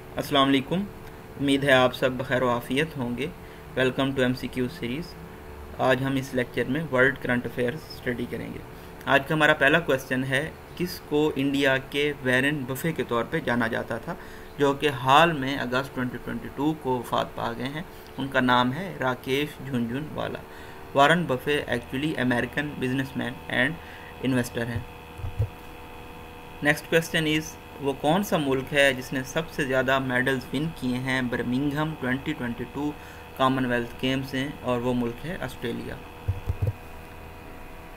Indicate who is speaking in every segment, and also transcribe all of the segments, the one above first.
Speaker 1: अस्सलाम वालेकुम। उम्मीद है आप सब खैर आफ़ियत होंगे। Welcome to MCQ series. आज हम इस लेक्चर में वर्ल्ड करंट अफेयर्स स्टडी करेंगे। आज का हमारा पहला क्वेश्चन है, किसको इंडिया के वॉरेन बफे के तौर पे जाना जाता था, जो कि हाल में अगस्त 2022 को वफात पा गए हैं। उनका नाम है Rakesh Jhunjhunwala. Warren Buffett actually American businessman and investor हैं। नेक्स्ट क्वेश्चन इज़, वो कौन सा मुल्क है जिसने सबसे ज़्यादा मेडल्स विन किए हैं बर्मिंघम 2022 कॉमनवेल्थ गेम्स हैं, और वो मुल्क है Australia.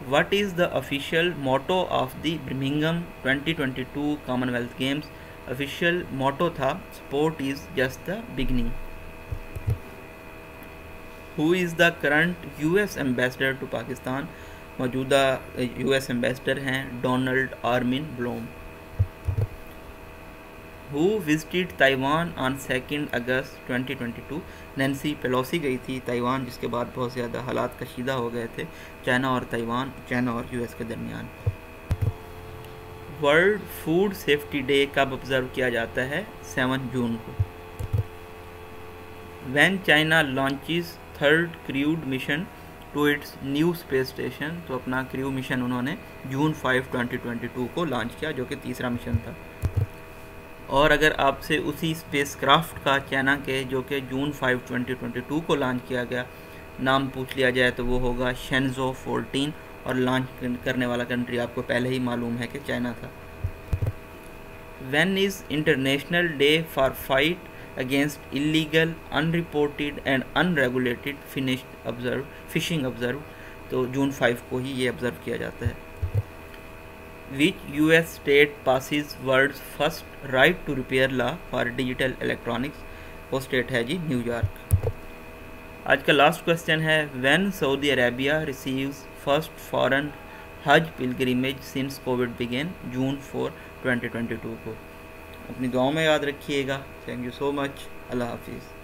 Speaker 1: What is the official motto of the Birmingham 2022 Commonwealth Games? Official motto था, sport is just the beginning. Who is the current US ambassador to Pakistan? मौजूदा US एम्बेसडर हैं Donald Armin Blome. Who visited Taiwan on 2 August 2022? Nancy Pelosi गई थी Taiwan, जिसके बाद बहुत ज़्यादा हालात कशीदा हो गए थे चाइना और ताइवान, चाइना और US के दरमियान। वर्ल्ड फूड सेफ्टी डे कब ऑब्जर्व किया जाता है? 7 जून को। When China launches third crewed mission to its new space station? तो अपना क्रू मिशन उन्होंने जून 5, 2022 को लॉन्च किया, जो कि तीसरा मिशन था। और अगर आपसे उसी स्पेसक्राफ्ट का चाइना के, जो कि जून 5, 2022 को लॉन्च किया गया, नाम पूछ लिया जाए तो वो होगा शेंजो 14, और लॉन्च करने वाला कंट्री आपको पहले ही मालूम है कि चाइना था। When is international day for fight against illegal unreported and unregulated fishing observe? तो जून 5 को ही ये ऑब्जर्व किया जाता है। Which US state passes world's first right to repair law for digital electronics? वो स्टेट है जी न्यूयॉर्क। आज का लास्ट क्वेश्चन है, when Saudi Arabia receives first foreign Hajj pilgrimage since COVID began? June 4, 2022 को। अपनी दुआओं में याद रखिएगा। Thank you so much. अल्लाह हाफिज़।